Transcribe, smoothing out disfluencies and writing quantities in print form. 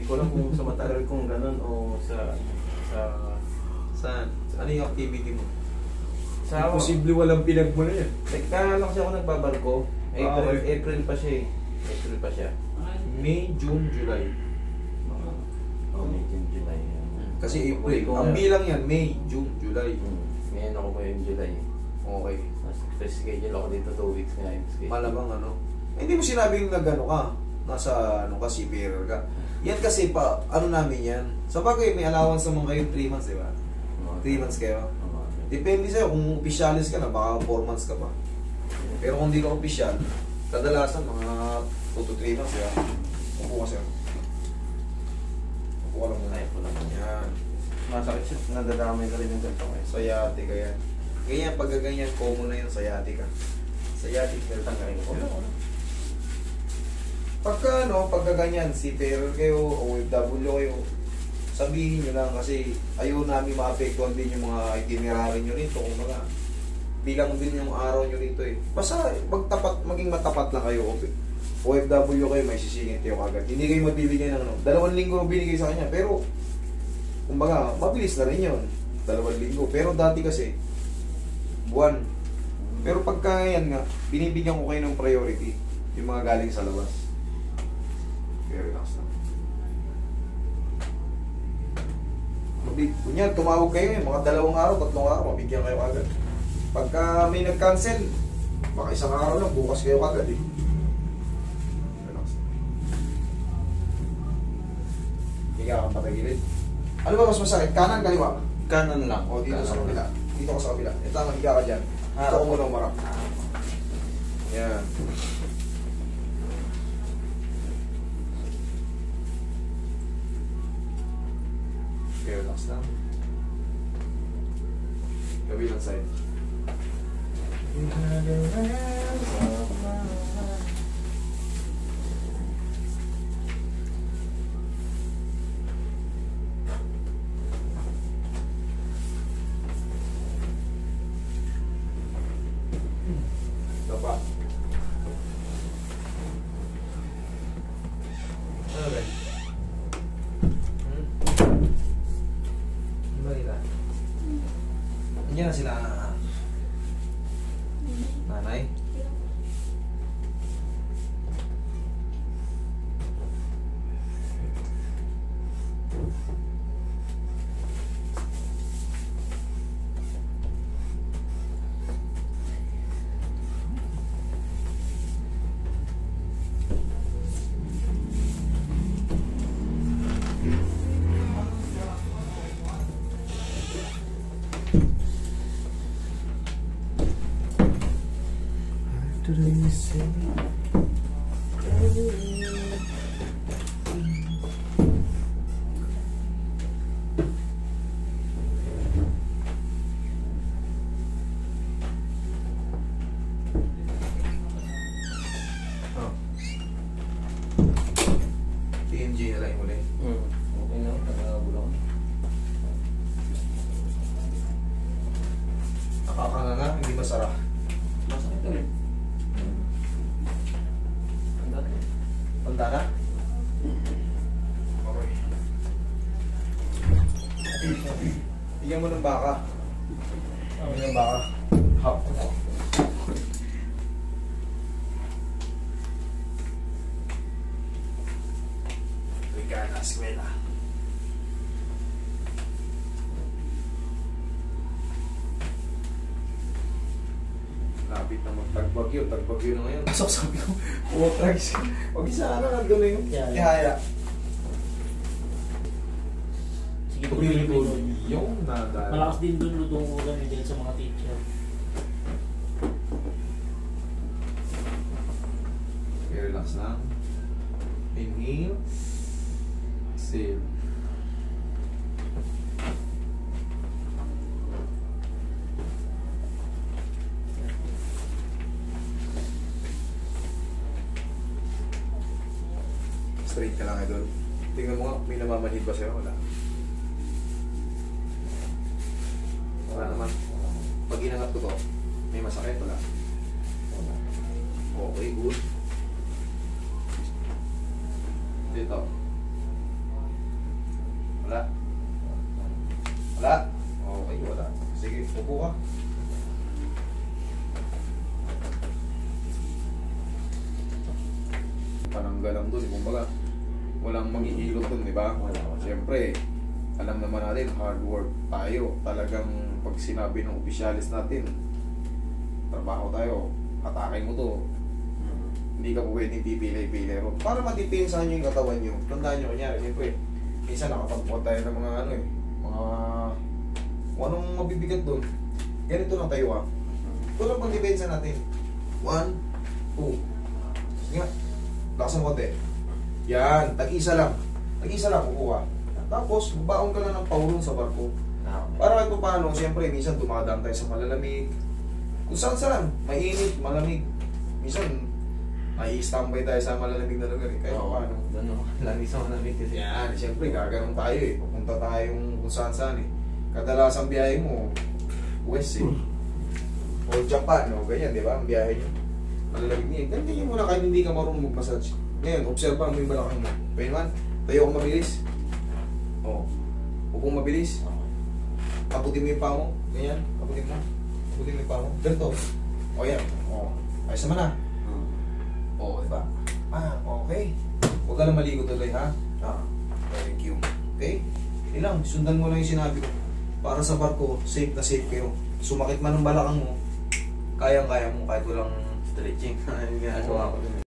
Hindi ko alam kung sa matagal kong ganun o sa... Saan? Ano yung activity mo? Sa... Imposible walang pinag mo na yan. Kaya lang kasi ako nagbabarko. April pa siya eh. April pa siya. May, June, July. Oh, May, June, July. Kasi April. Ang bilang yan, May, June, July. Ngayon ako pa yung July. Okay. Mas schedule ako dito 2 weeks nga yung schedule. Malamang ano. Hindi mo sinabing nag-ano ka. Nasa ano ka, seafarer ka. Yan kasi pa, ano namin yan. Sa bagay, may allowance naman kayo 3 months, di ba? 3 months kayo. Depende sa'yo kung officialis ka na, baka 4 months ka pa. Pero kung di ka official, kadalasan mga 2 to 3 months, di ba? Upo ka sa'yo. Upo ka lang muna. Ay, po lang. Yan. Masakit siya. Nadadamay ka rin yung ganito ngayon. Sayate ka yan. Ganyan, pag ganyan, common na yun, sayate ka. Sayate, pero Tanggalin ko. pagka ano, pagka ganyan, seafarer kayo, o OFW kayo, sabihin nyo lang kasi ayaw namin maapektuhan din yung mga itinerary nyo rito. Kung mga bilang din yung araw nyo rito eh. Basta maging matapat lang kayo. OFW kayo, may sisingit kayo kagad. Hindi kayo magbibigay ng ano. 2 linggo binigay sa kanya, pero kumbaga, mabilis na rin yun. 2 linggo. Pero dati kasi, buwan. Pero pagka yan nga, binibigyan ko kayo ng priority. Yung mga galing sa labas. Very relax lang. Kunya, tumawag kayo mga 2 araw, 3 araw, mabigyan kayo agad. Pagka may nag-cancel, baka 1 araw lang, bukas kayo agad eh. Relax. Higa kang patagilid. Ano ba mas masakit? Kanan, kaliwa? Kanan lang. O dito sa kabila. Dito ka sa kabila. Ito ang higa ka dyan. Dito ko muna umarap. Yan. Okay, relax lang. Kabilang side. Ito pa. Ano ba? Nandiyan na sila nanay. TMG na lang yung uli. Okay na, nagagulong. Nakakanga nga, hindi masara. Masakit na rin. Tanda na? Okay. Bigyan mo ng baka. Bigyan ng baka. Hop. Bigyan na eskwela. Lapit na magtagbagyo. Tagbagyo na ngayon. So sabi ko, tracks. Huwag isa na nandun na yun. Ihaya. Sige po rin Yung nadal. malakas din doon lutong ulam din sa mga teacher. Okay, relax lang. Inhale. Exhale. Straight ka lang, idol. Tingnan mo nga, may namamanhid ba sa'yo? Wala. Wala naman. Pag inangat ko to, may masakit? Wala. Okay, good. Dito. Wala? Okay, wala. Sige, upo ka. Pananggal lang dun, kumbaga. Walang manghihilot dun, di ba? Wala. Siyempre, alam naman natin, hard work tayo. Talagang pag sinabi ng opisyalis natin, trabaho tayo, atake mo to, hindi ka po pwedeng pipilay-pilay ron. Para matipinsan nyo yung katawan nyo. Tandaan nyo, kunyari, siyempre, minsan nakapagpuan tayo ng mga ano eh, mga, kung anong mabibigat doon. Ganito lang tayo ah. Ito lang pang depensa natin. 1, 2. Sige nga. Lakas ng konti. Yan, tag-isa lang. Tag-isa lang, kukuha. Tapos, baon ka lang ng paulong sa barko. Para kahit pa paano, siyempre, minsan dumadaan tayo sa malalamig. Kung saan saan, mainit, malamig. Minsan, i-standby tayo sa malalamig na lugar eh. Kahit pa paano. Lagi sa malamig kasi. Yan, siyempre, gaganon tayo eh. Pupunta tayong kung saan saan eh. Kadalasang biyahe mo, West eh. O Japan, o ganyan, di ba? Ang biyahe nyo. Malalamig niya. Ganyan mo na kahit hindi ka marunong mag-massage. Ngayon, observa mo yung balakang mo. Pwede man, tayo kang mabilis. O, upong mabilis. Kaputin mo yung paa mo. Ganyan, kaputin mo. Kaputin mo yung paa mo. Ganito. O yan. O, ayos naman na. O, di ba? Okay. Huwag ka lang maligo tuloy, ha? Thank you. Okay? Ilang, sundan mo lang yung sinabi ko. Para sa barko, safe na safe kayo. Sumakit man ang balakang mo, kayang-kaya mo kahit walang Stretching. Yung ginagawa ko dun eh.